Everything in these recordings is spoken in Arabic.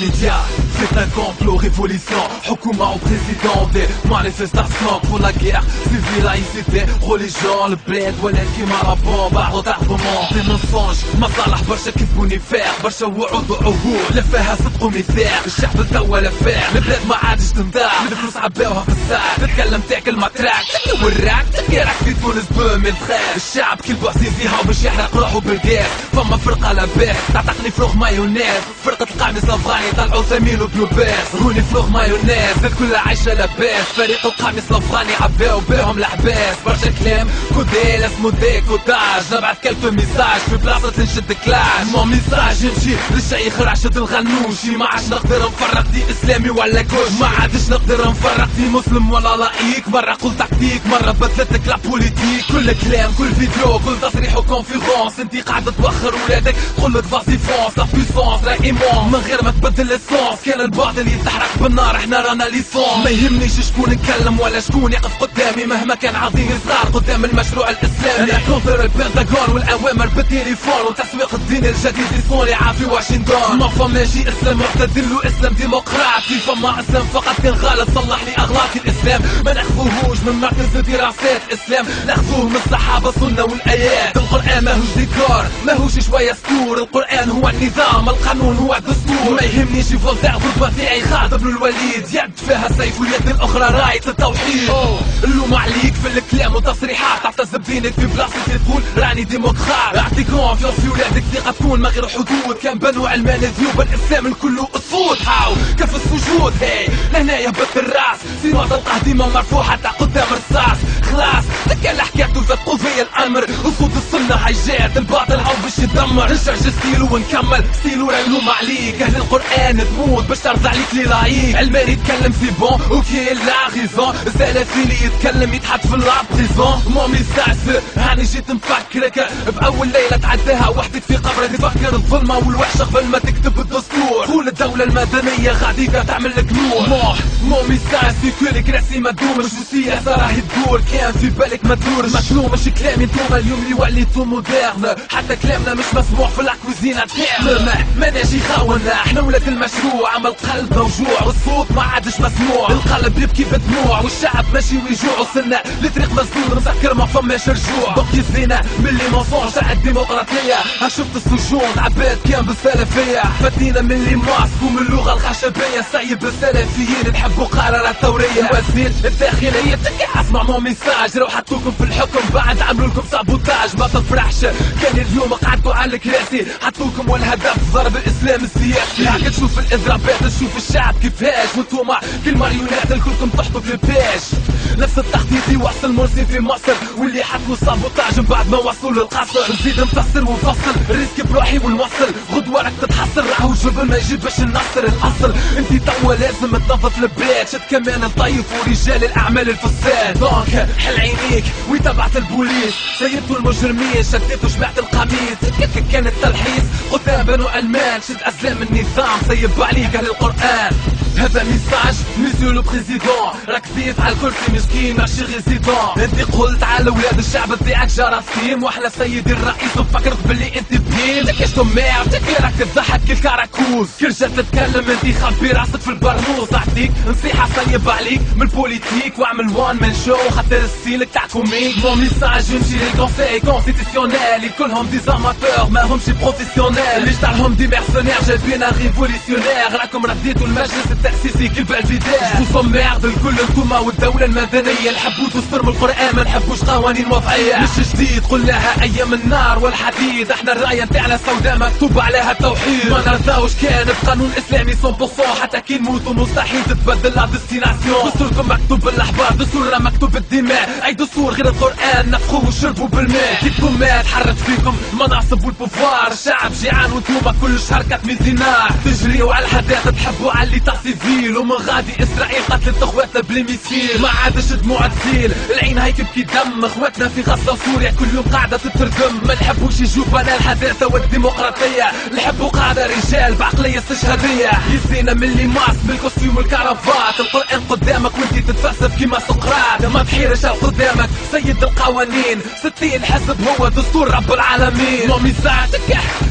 médias, c'est un complot révolution. Hukuma au président, des manifestations pour la guerre civile, laïcité, religion, le bled ولاد كيما لا بومبا retardement des mensonges مصالح برشا كذبوني فير برشا وعود وعهود لا فيها صدق ومثال الشعب توا لا فير البلاد ما عادش تنضاع الفلوس عباوها في الساعة تتكلم تاكل ما تراك تكي وراك تكي راك في تونس بومي الخير الشعب كي بوعزيزيها وباش يحرق روحو بالجاز فما فرقة لاباس تعتقني فلوغ مايونيز فرقة القاميص الافغاني طلعو ثمين وبلوباس هوني فلوغ مايونيز الكل عايشة لاباس فريق القاميص الافغاني عباو بيهم الحباس برشا كلام كوديل اسمو ديكوتاج نبعث كلفة ميساج في بلاصة نشد كلاش مو ميساج يمشي للشيخ راشد الغنوشي ما عادش نقدر نفرق دي اسلامي ولا كوش ما عادش نقدر نفرق دي مسلم ولا لايك مرة قلت تكتيك مرة بدلتك لا بوليتيك كل كلام كل فيديو كل تصريح وكونفيرونس انتي قاعدة توخر ولادك تقولك فاسي فونس لا بويسونس لا ايمون من غير ما تبدل السونس كان الباطل يتحرك بالنار احنا رانا ليسونس ما يهمنيش شكون نكلم ولا شكون يقف قدامي مهما كان عظيم يصغر قدام المشروع الاسلامي انا كونتر البنتاغون والاوامر بالتليفون وتسويق الدين الجديد يصوني عافي واشنطن ما فماشي اسلام معتدل واسلام ديمقراطي فما اسلام فقط كان غلط صلح لي اغلاطي الاسلام ما ناخذوهوش من مركز دراسات اسلام ناخذوه من الصحابه السنه والايات القران ماهوش ديكور ماهوش شويه سطور القران هو النظام القانون هو الدستور ما يهمنيش فولتير ضربة تاعي خالد بن الوليد يد فيها سيف واليد الاخرى راية التوحيد اللوم عليك في الكلام وتصريحات تعتز بدينك في بلاصتك تقول راني ديمقراط اعطي كونفيونس في ولادك ثقة تكون ما غير حدود كان بنو علمان ذيوب الاسلام الكل اسود حاو كيف السجود هي لهنا يهبط الراس سينو تلقاه ديما مرفوع حتى قدام الرصاص خلاص تكال حكايته تقول فيا الامر اسود السنة حيجات الباطل عاو باش يدمر نرجع ستيلو ونكمل ستيلو راه يلوم عليك اهل القران تموت باش ترضى عليك لي لايك علماني يتكلم سي بون اوكي لا غيزون السلفي اللي يتكلم يتحط في الابريزون مو ميساج هاني جيت مفكرك باول ليله تعداها وحدك في قبرك تفكر الظلمه والوحشه قبل ما تكتب الدستور قول الدوله المدنيه غاديكا تعمل لك نور مو ميساج في كلك راسي ما تدومش والسياسه راهي تدور كان في بالك ما تدورش مشلوم مش كلامي انتوما اليوم اللي وليتو مودرن حتى كلامنا مش مسموع في الكوزينه تاعنا ما ناجي خاونا احنا ولاد المشروع عمل قلب موجوع والصوت ما عادش مسموع القلب يبكي بدموع والشعب ماشي ويجوع وصلنا لطريق مسدود مسكر ما فماش رجوع بقي الزينه ملي مونسونج تاع الديمقراطيه ها شفت السجون عباد كان بالسلفيه فاتينا من لي ماسك ومن اللغه الخشبيه سايب السلفيين نحبوا قرارات ثوريه وزير الداخليه تلقى اسمع مو ميساج لو حطوكم في الحكم بعد عملوا لكم سابوتاج ما تفرحش كان اليوم قعدتوا على الكراسي حطوكم والهدف ضرب الاسلام السياسي هاك تشوف الاضرابات تشوف الشعب كيفاش وانتوما كل ماريونات الكلكم تحطوا في الباش نفس التخطيط يوصل مرسي في مصر واللي حطوا سابوتاج من بعد ما وصلوا للقصر نزيد نفسر ونفصل الريسك بروحي ونوصل غدوه راك تتحصر راهو جبل ما يجيب باش النصر الاصل انتي توا لازم تنظف البلاد شد كمان الطيف ورجال الاعمال الفساد دونك حل عينيك وتبعت البوليس سيبتوا المجرمين شديتوا جماعة القميص كان التلحيص قدام بنو المان شد اسلام النظام سيب عليك اهل القران هذا ميساج مسيو لو بريزيدون راك زيد على الكرسي مسكين ماشي ريزيدون انت قلت على ولاد الشعب تاعك جراثيم واحلى سيدي الرئيس وفكرت باللي انت بهيم تكيش تماع تكي راك تضحك كالكراكوز كل جات تتكلم انت خبي راسك في البرنوس اعطيك نصيحة سيب عليك من البوليتيك واعمل وان مان شو خاطر ستيلك تاع كوميك مو ميساج يمشي للكونساي كونستيتيونيل كلهم دي زاماتور ما همش بروفيسيونيل اللي جعلهم دي ميرسونير جايبين ريفوليسيونير راكم رديتوا المجلس التأسيسي كل بالفيداج وصم ميرد الكل انتوما والدولة المدنية نحبو دستور من القرآن ما نحبوش قوانين وضعية مش جديد قلناها ايام النار والحديد احنا الراية نتاعنا سوداء مكتوب عليها التوحيد ما نرضاوش كان بقانون اسلامي 100% حتى كي نموتوا مستحيل تتبدل لا ديستيناسيون دستوركم مكتوب بالاحبار دستورنا مكتوب بالدماء اي دستور غير القرآن نفخوه وشربوا بالماء كيفكم ما تحرك فيكم المناصب والبوفوار الشعب جيعان وانتوما كل شهر 4000 دينار تجريوا على الحداثة تحبوا على اللي سيفيل ومن غادي اسرائيل قتلت اخواتنا بليميسيل ما عادش دموع تسيل العين هاي تبكي دم اخواتنا في غزه وسوريا كل يوم قاعده تترجم ما نحبوش يجوبنا الحداثه والديمقراطيه نحبوا قاعده رجال بعقليه استشهاديه يزينا من لي ماسك بالكوستيوم والكرافات القران قدامك وانت تتفلسف كيما سقراط ما تحيرش قدامك سيد القوانين 60 حزب هو دستور رب العالمين. مامي ساعتك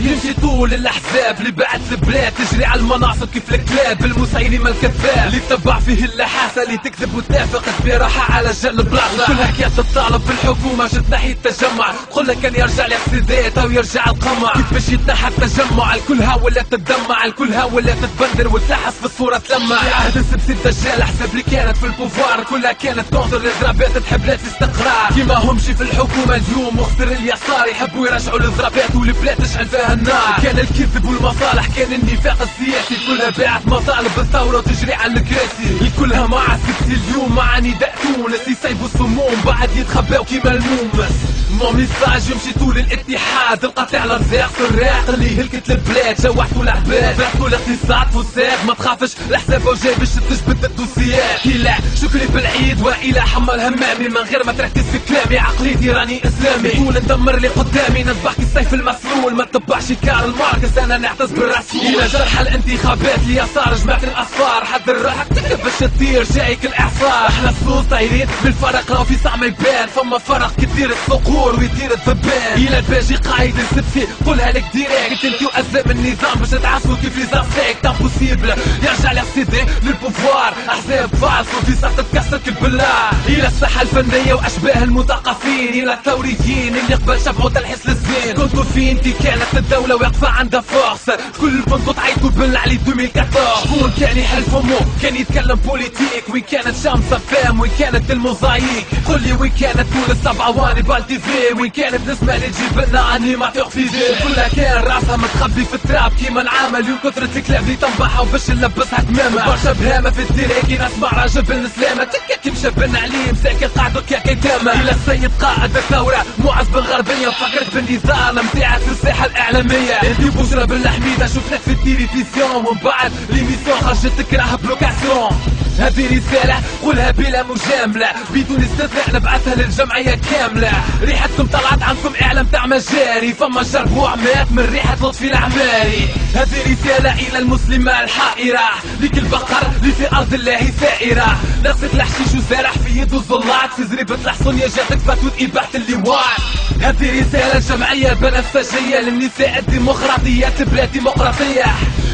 يمشي طول الاحزاب اللي بعت البلاد تجري على المناصب كيف الكلاب. المسيلمة الكذاب اللي تبع فيه اللحاسة اللي تكذب وتنافق براحة على جل بلاصة. كل حكاية الطالب في الحكومة جت ناحية التجمع. قلنا كان يرجع الاعتداءات او يرجع القمع. كيف باش يتنحى التجمع الكلها ولا تتدمع الكلها ولا تتبندر وتلحس في الصورة تلمع. في عهد السبسي الدجال حسب اللي كانت في البوفوار كلها كانت كونتر الاضرابات تحب لا الاستقرار. كيما همشي في الحكومة اليوم مخسر اليسار يحبوا يرجعوا الاضرابات والبلاد تشعل فيها النار. كان الكذب والمصالح كان النفاق السياسي كلها باعت مطالب الثورة وتجري على الكراسي. الكلها مع السبسي اليوم مع نداء تونس يسيبوا السموم بعد يتخباو كيما المومس. مو ميساج يمشي طول الاتحاد القتل على الرزاق الراق اللي هلكت البلاد جوحتوا العباد بعتوا الاقتصاد فساد. ما تخافش الحساب وجاي باش تجبد الدوسيات. لا شكري بالعيد والى حمل همامي من غير ما تركز في كلامي عقليتي راني اسلامي. تقول ندمر اللي قدامي نذبح السيف المسلول ما تتبعش كارل ماركس انا نعتز بالرسول. الى جرح الانتخابات اليسار جمعت الاصفار حضر روحك تكتب باش تطير جايك الاعصار. احنا الصوص طايرين بالفرق راهو في ساعة ما يبان فما فرق كتير الصقور ويدير الذبان. الى الباجي قايد السبسي قولها لك ديريكت انتي وازام النظام باش تعصبوا كيف لي زارسيك امبوسيبل يرجع الاعتداء للبوفوار. احزاب فالصو في ساعة تكسر بالله. الى الساحة الفنية واشباه المثقفين الى الثوريين اللي قبل شبعوا تلحس للزين. كنتوا فين انتي كانت الدولة واقفة عندها فورس كل كنتوا تعيطوا بالعلي 2014. شكون كان يحل فمو كان يتكلم بوليتيك وين كانت شمسة فام وين كانت الموزايك. قول لي وين كانت تونس 7 واني بالتيفي وين كانت نسمة اللي تجيب لنا انيماتور فيزي. كلها كان راسها متخبي في التراب كيما العامل وكثرة الكلاب اللي تنبحها وباش نلبسها تماما. برشا بهامة في الديريكي نسمع راجل بالنسلامة تكا كي مشى بن عليم ساكن قاعدو كاكا تاما. الى السيد قائد الثورة معز بن غربية فكرت بالنظام نتاعك في الساحة الإعلامية. انتي بشرى بالحميدة شفناك في التلفزيون ومن بعد ليميسيون خرجت تكره بلوكاسيون. هذه رسالة قولها بلا مجاملة بدون استثناء نبعثها للجمعية كاملة. ريحتكم طلعت عنكم اعلام تاع مجاري فما جربوع مات من ريحة لطفي العماري. هذه رسالة الى المسلمة الحائرة لكل بقر اللي في ارض الله سائرة. نغسل الحشيش وسارح في يده الزلاط في زريبة الحصونية جاتك فتوت اباحة اللواء. هذه رسالة الجمعية البنفسجية للنساء الديمقراطيات بلاد ديمقراطية.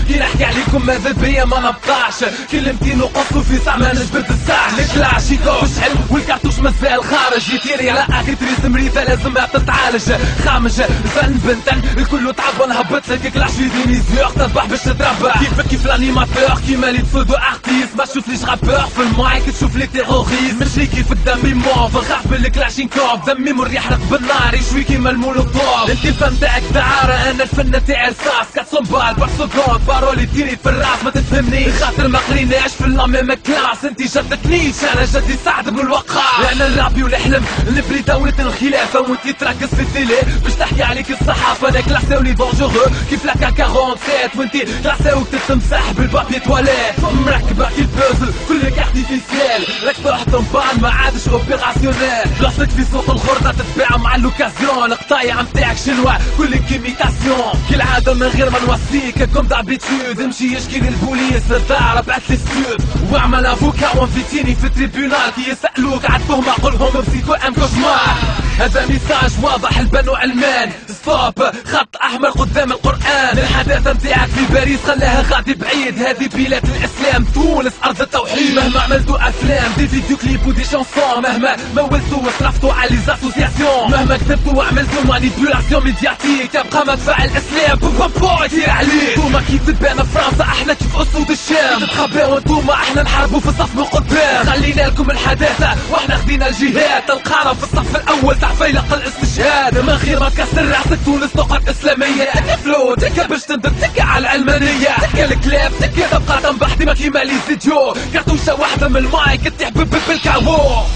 كي نحكي عليكم ماذا بيا ما نبطاش كلمتين وقصوا في ساعة ما نجبد الساعة. الكلاشيكوف شحل والكارتوش مازال خارج يطيري على اخي تريس مريضة لازمها تتعالج. خامج زن بنتن الكل تعب ونهبط لك كلاش في دينيزيور تذبح باش تضرب. كيف الانيماتور كيما لي تفودو ارتيست ما تشوفليش رابور في المايك تشوف لي تيروريست. مش لي كيف دمي موف نخاف من الكلاشينكوف دمي مر يحرق بالنار يشوي كيما المولوتوف. انت الفن تاعك دعارة انا الفن تاعي رصاص 400 بال بار سكوند بارولي تيري في الراس ما تفهمنيش خاطر ما قريناش في اللاميم كلاس. انتي جدتنيش انا جدي سعد بن الوقاص. انا نربي ونحلم نبري دولة الخلافة وانتي تركز في التيلي باش تحكي عليك الصحافة. انا كلاساوني دونجورو كيف لاكا 47 وانتي كلاساوك تتمسح بالبابي تواليت. مركبة كي البوزل كلك ارتيفيسيال راك تحطم بان ما عادش اوبيراسيونيل. بلاصتك في سوق الخردة تتباع مع اللوكازيون. القطايع نتاعك شنوا كلك كيميتاسيون. كالعادة من غير ما نوصيك كوم دابيتود امشي يشكي للبوليس الدار بعت لي ستود واعمل افوكا وانفيتيني في التريبيونال كي يسألوك عالتهمة قولهم بسيكو ام كوشمار. هذا ميساج واضح البنو علمان ستوب خط احمر قدام القرآن. الحداثة نتاعك في باريس خلاها غادي بعيد. هذه بلاد الاسلام تونس ارض التوحيد. مهما عملتوا افلام دي فيديو كليب ودي شانسون مهما مولتوا وصرفتوا على لي زاسوسياسيون مهما كتبتوا وعملتوا مانيبيولاسيون ميدياتيك تبقى مدفع الاسلام بوم يطير عليك. توما كي تبان فرنسا احنا كيف اسود الشام تتخباو انتوما احنا نحاربوا في الصف من قدام. خلينا لكم الحداثة واحنا خدينا الجهاد القارة في الصف الاول تاع فيلق الاستشهاد. من غير ما تكسر راسك تونس نقط اسلامية. تكا فلو تكا باش تندم تكا على العلمانية تكا الكلاب تكا تبقى تنبح ديما كيما لي فيديو كارتوشة واحدة من المايك تطيح بالكاو.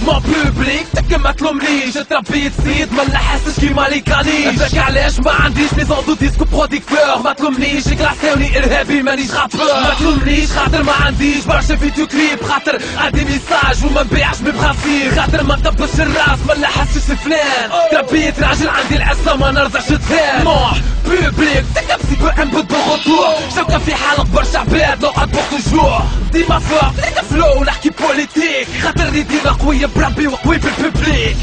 ما بوبليك تكا ما تلومنيش تربيت سيد ما نحسش كيما لي كانيش. ذاك علاش ما عنديش ميزون دو ديسكو بروديكتور. ما تلومنيش كلاساوني ارهابي مانيش رابور. ما تلومنيش خاطر ما عنديش برشا فيديو كليب خاطر عندي ميساج وما نبيعش ببرانسيب خاطر ما نطبش الراس ما نحسش فلان. تربيت راجل عندي العزة ما نرضاش تفهم. نوح بوبليك تكا بسيكو ام بو غوتور شوكا في حالك برشا عباد نقعد بوغ توجور. ديما فوق تكا فلو نحكي بوليتيك خاطر ديما قوية بربي وقوي بالبوبليك.